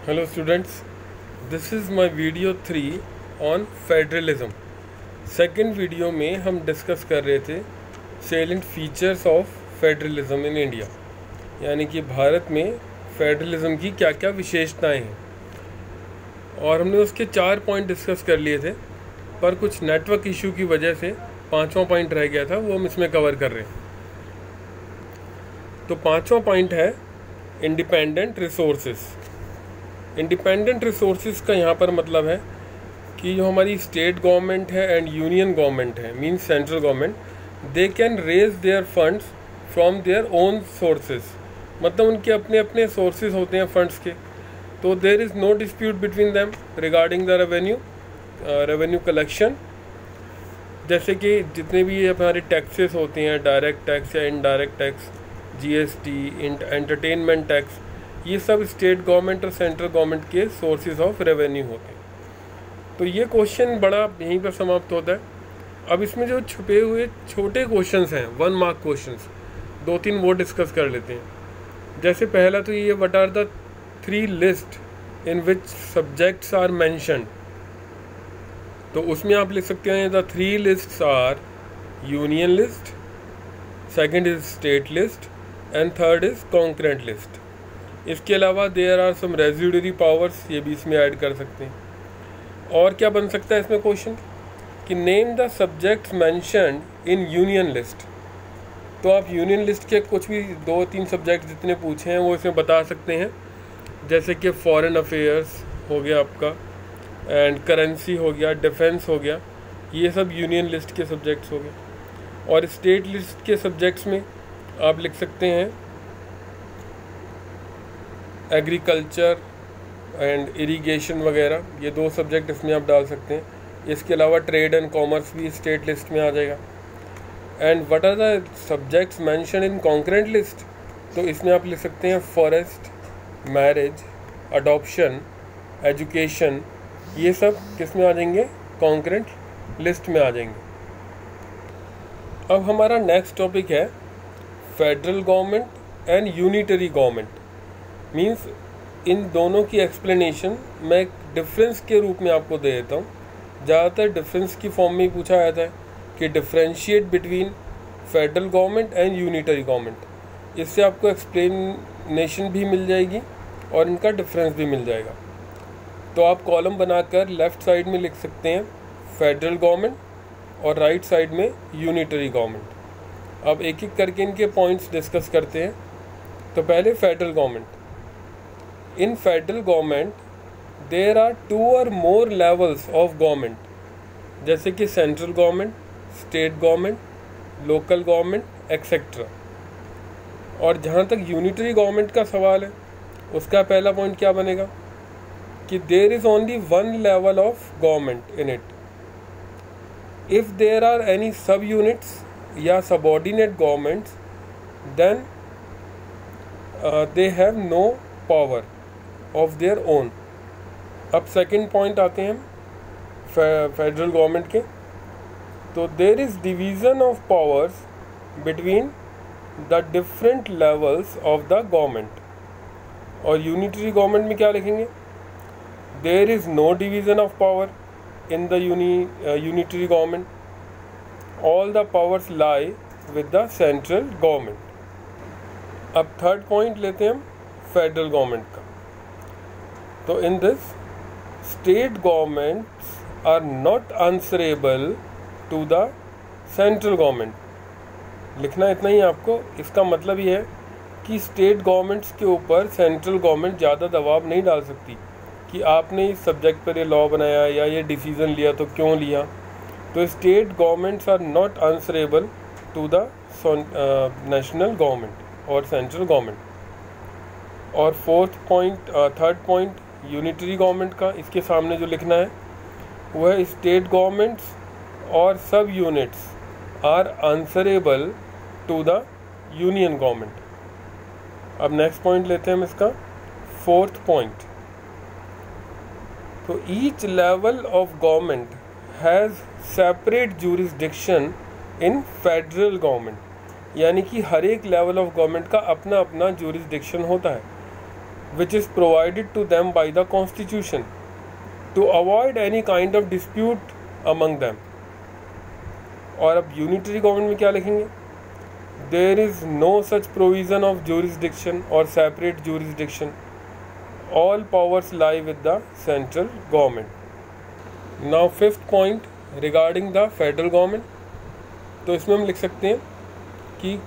Hello students, this is my video 3 on federalism. Second video में हम discuss कर रहे थे salient features of federalism in India, यानी कि भारत में फेडरलिज्म की क्या क्या विशेषताएं हैं। और हमने उसके 4 पॉइंट डिस्कस कर लिए थे, पर कुछ नेटवर्क इशू की वजह से 5वां पॉइंट रह गया था, वो हम इसमें कवर कर रहे हैं। तो 5वां पॉइंट है इंडिपेंडेंट रिसोर्सेज। इंडिपेंडेंट रिसोर्सेज का यहाँ पर मतलब है कि जो हमारी स्टेट गवर्नमेंट है एंड यूनियन गवर्नमेंट है, means central government, they can raise their funds from their own sources. मतलब उनके अपने अपने सोर्सेज होते हैं फंड्स के, तो there is no dispute between them regarding the revenue collection. जैसे कि जितने भी हमारे टैक्सेस होते हैं, डायरेक्ट टैक्स या indirect tax, GST, entertainment tax, ये सब स्टेट गवर्नमेंट और सेंट्रल गवर्नमेंट के सोर्सेज ऑफ रेवेन्यू होते हैं। तो ये क्वेश्चन बड़ा यहीं पर समाप्त होता है। अब इसमें जो छुपे हुए छोटे क्वेश्चंस हैं, 1 मार्क क्वेश्चंस, 2-3 वो डिस्कस कर लेते हैं। जैसे पहला तो ये, what are the 3 list in which subjects are mentioned. तो उसमें आप लिख सकते हैं the 3 lists are union list, second is state list and third is concurrent list. इसके अलावा there are some residuary powers, ये भी इसमें ऐड कर सकते हैं। और क्या बन सकता है इसमें क्वेश्चन कि name the subjects mentioned in union list. तो आप यूनियन लिस्ट के कुछ भी 2-3 सब्जेक्ट जितने पूछे हैं वो इसमें बता सकते हैं। जैसे कि फॉरेन अफेयर्स हो गया आपका, एंड करेंसी हो गया, डिफेंस हो गया, ये सब यूनियन लिस्ट के सब्जेक्ट्स हो गए। और स्टेट लिस्ट के सब्जेक्ट्स में आप लिख सकते हैं एग्रीकल्चर एंड इरिगेशन वगैरह, ये 2 सब्जेक्ट इसमें आप डाल सकते हैं। इसके अलावा ट्रेड एंड कॉमर्स भी स्टेट लिस्ट में आ जाएगा। And what are the subjects mention in concurrent list, तो इसमें आप लिख सकते हैं फॉरेस्ट, मैरिज, अडॉप्शन, एजुकेशन, ये सब किस में आ जाएंगे, कॉन्करेंट लिस्ट में आ जाएंगे। अब हमारा नेक्स्ट टॉपिक है federal government and unitary government. Means in दोनों की एक्सप्लेनेशन मैं एक डिफरेंस के रूप में आपको दे देता हूँ। ज़्यादातर डिफरेंस की फॉर्म में ही पूछा जाता है कि differentiate between federal government and unitary government. इससे आपको एक्सप्लेनेशन भी मिल जाएगी और इनका डिफरेंस भी मिल जाएगा। तो आप कॉलम बनाकर लेफ़्ट साइड में लिख सकते हैं फेडरल गवर्नमेंट और राइट साइड में यूनिटरी गवर्नमेंट। अब एक एक करके इनके पॉइंट्स डिस्कस करते हैं। तो पहले federal government. In federal government there are 2 or more levels of government, जैसे कि central government, state government, local government etcetera. और जहाँ तक यूनिटरी गवर्नमेंट का सवाल है, उसका पहला पॉइंट क्या बनेगा कि there is only 1 level of government in it. If there are any sub units या subordinate governments then they have no power of their own. अब सेकंड पॉइंट आते हैं फेडरल गवर्नमेंट के। तो there is division of powers between the different levels of the government. और unitary government में क्या लिखेंगे, there is no division of power in the unitary government, all the powers lie with the central government. अब third point लेते हैं हम federal government का। तो in this state governments are not answerable to the central government. लिखना इतना ही आपको। इसका मतलब ये है कि स्टेट गवर्नमेंट्स के ऊपर सेंट्रल गवर्नमेंट ज़्यादा दबाव नहीं डाल सकती कि आपने इस सब्जेक्ट पर ये लॉ बनाया या ये डिसीज़न लिया तो क्यों लिया। तो state governments are not answerable to the national government और सेंट्रल गवर्नमेंट। और थर्ड पॉइंट यूनिटरी गवर्नमेंट का, इसके सामने जो लिखना है वो है स्टेट गवर्नमेंट्स और sub units are answerable to the union government. अब नेक्स्ट पॉइंट लेते हैं हम इसका 4th पॉइंट। तो each level of government has separate jurisdiction in federal government, यानी कि हर एक लेवल ऑफ गवर्नमेंट का अपना अपना जुरिसडिक्शन होता है। which is provided to them by the constitution to avoid any kind of dispute among them. और अब यूनिटरी गवर्नमेंट में क्या लिखेंगे? There is no such provision of jurisdiction और separate jurisdiction. All powers lie with the central government. Now fifth point regarding the federal government. तो इसमें हम लिख सकते हैं कि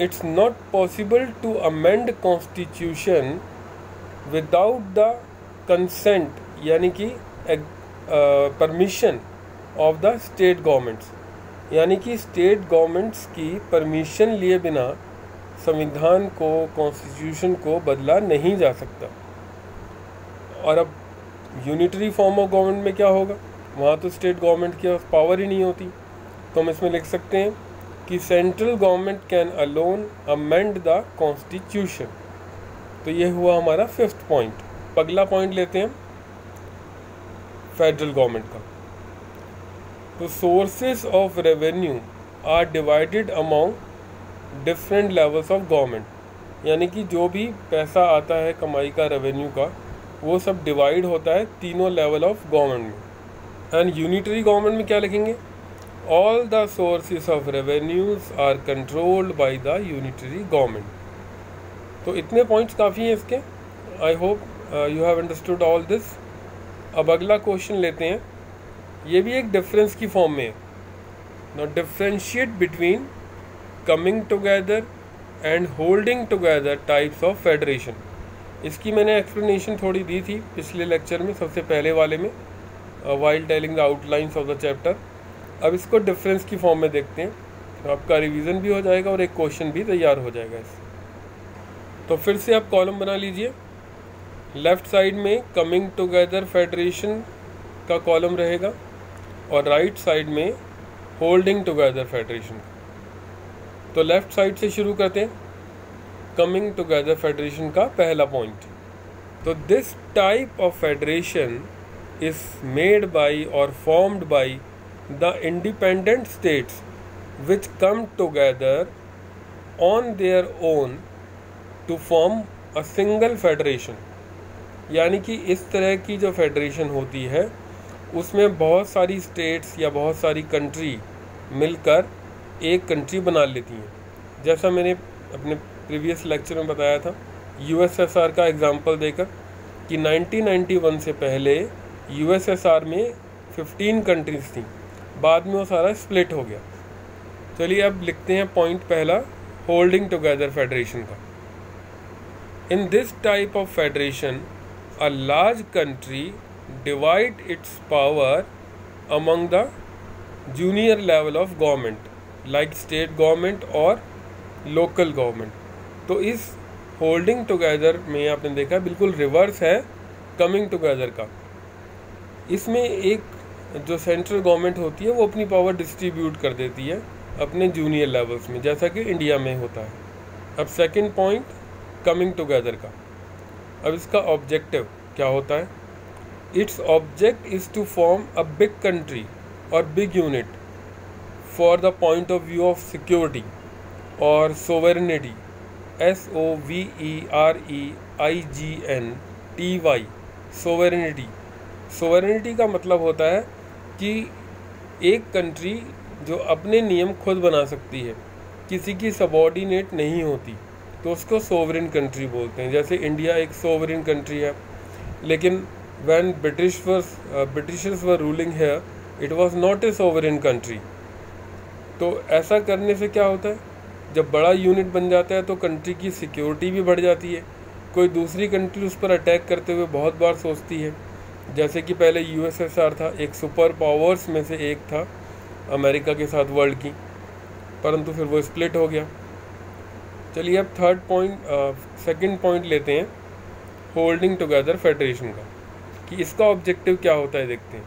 it's not possible to amend constitution without the consent यानी कि permission of the state governments, यानी कि स्टेट गवर्नमेंट्स की परमिशन लिए बिना संविधान को, कॉन्स्टिट्यूशन को बदला नहीं जा सकता. और अब यूनिटरी फॉर्म ऑफ गवर्नमेंट में क्या होगा? वहाँ तो स्टेट गवर्नमेंट की पावर ही नहीं होती. तो हम इसमें लिख सकते हैं कि central government can alone amend the constitution. तो ये हुआ हमारा फिफ्थ पॉइंट. अगला पॉइंट लेते हैं फेडरल गवर्नमेंट का. तो sources of revenue are divided among different levels of government, यानी कि जो भी पैसा आता है कमाई का, रेवेन्यू का, वो सब डिवाइड होता है तीनों लेवल ऑफ गवर्नमेंट में. एंड यूनिटरी गवर्नमेंट में क्या लिखेंगे? All the sources of revenues are controlled by the unitary government. तो इतने पॉइंट्स काफ़ी हैं इसके. I hope you have understood all this. अब अगला क्वेश्चन लेते हैं. ये भी एक डिफरेंस की फॉर्म में है. Now differentiate between coming together and holding together types of federation. इसकी मैंने एक्सप्लेनेशन थोड़ी दी थी पिछले लेक्चर में, सबसे पहले वाले में, while telling the outlines of the chapter. अब इसको डिफरेंस की फॉर्म में देखते हैं. तो आपका रिवीजन भी हो जाएगा और एक क्वेश्चन भी तैयार हो जाएगा इससे. तो फिर से आप कॉलम बना लीजिए. लेफ़्ट साइड में कमिंग टुगेदर फेडरेशन का कॉलम रहेगा और राइट साइड में होल्डिंग टुगेदर फेडरेशन. तो लेफ़्ट साइड से शुरू करते हैं. कमिंग टुगेदर फेडरेशन का पहला पॉइंट. तो this type of federation is made by और formed by the independent states which come together on their own to form a single federation. यानी कि इस तरह की जो फेडरेशन होती है उसमें बहुत सारी स्टेट्स या बहुत सारी कंट्री मिलकर एक कंट्री बना लेती हैं. जैसा मैंने अपने प्रीवियस लेक्चर में बताया था यूएसएसआर का एग्जांपल देकर कि 1991 से पहले यूएसएसआर में 15 कंट्रीज़ थी. बाद में वो सारा स्प्लिट हो गया. चलिए अब लिखते हैं पॉइंट पहला होल्डिंग टुगेदर फेडरेशन का. In this type of federation a large country divide its power among the junior level of government like state government और local government. तो इस holding together में आपने देखा बिल्कुल रिवर्स है coming together का. इसमें एक जो सेंट्रल गवर्नमेंट होती है वो अपनी पावर डिस्ट्रीब्यूट कर देती है अपने जूनियर लेवल्स में, जैसा कि इंडिया में होता है. अब सेकंड पॉइंट कमिंग टुगेदर का. अब इसका ऑब्जेक्टिव क्या होता है? Its object is to form a big country और big unit for the point of view of security और सोवेरेनिटी. SOVEREIGN सोवेरेनिटी. सोवेरेनिटी का मतलब होता है कि एक कंट्री जो अपने नियम खुद बना सकती है, किसी की सबॉर्डिनेट नहीं होती, तो उसको सोवरेन कंट्री बोलते हैं. जैसे इंडिया एक सोवरेन कंट्री है, लेकिन when Britishers were ruling here it was not a sovereign country. तो ऐसा करने से क्या होता है, जब बड़ा यूनिट बन जाता है तो कंट्री की सिक्योरिटी भी बढ़ जाती है. कोई दूसरी कंट्री उस पर अटैक करते हुए बहुत बार सोचती है. जैसे कि पहले यूएसएसआर था, एक सुपर पावर्स में से एक था अमेरिका के साथ वर्ल्ड की, परंतु फिर वो स्प्लिट हो गया. चलिए अब सेकंड पॉइंट लेते हैं होल्डिंग टुगेदर फेडरेशन का, कि इसका ऑब्जेक्टिव क्या होता है देखते हैं.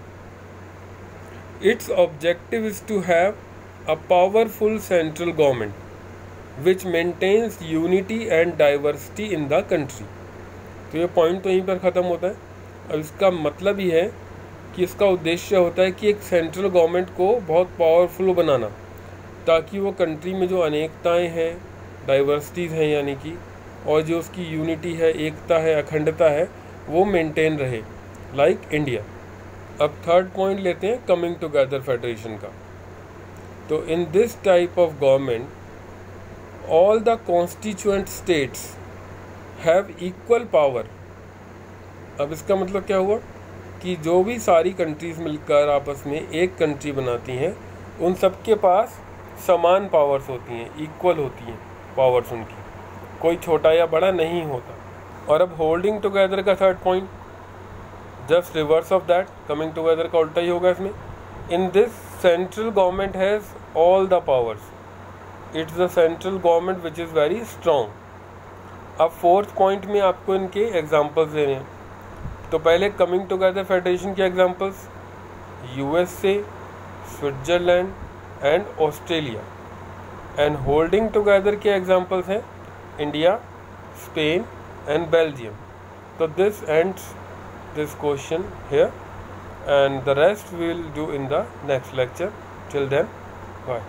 Its objective is to have a powerful central government which maintains unity and diversity in the country. तो ये पॉइंट तो यहीं पर ख़त्म होता है. अब इसका मतलब ये है कि इसका उद्देश्य होता है कि एक सेंट्रल गवर्नमेंट को बहुत पावरफुल बनाना, ताकि वो कंट्री में जो अनेकताएं हैं, डाइवर्सिटीज़ हैं, यानी कि और जो उसकी यूनिटी है, एकता है, अखंडता है, वो मेंटेन रहे, लाइक इंडिया। अब थर्ड पॉइंट लेते हैं कमिंग टुगेदर फेडरेशन का। तो in this type of government all the constituent states have equal power. अब इसका मतलब क्या हुआ कि जो भी सारी कंट्रीज़ मिलकर आपस में एक कंट्री बनाती हैं, उन सब के पास समान पावर्स होती हैं, इक्वल होती हैं पावर्स उनकी, कोई छोटा या बड़ा नहीं होता। और अब होल्डिंग टुगेदर का third point just reverse of that, coming together का उल्टा ही होगा इसमें। In this central government has all the powers, it's the central government which is very strong. अब फोर्थ पॉइंट में आपको इनके एग्जाम्पल्स देने हैं। तो पहले कमिंग टुगेदर फेडरेशन के examples USA, Switzerland and Australia. And holding together के एग्जांपल्स हैं इंडिया, स्पेन एंड बेल्जियम। तो this ends this question here, and the rest we will do in the next lecture. Till then, bye.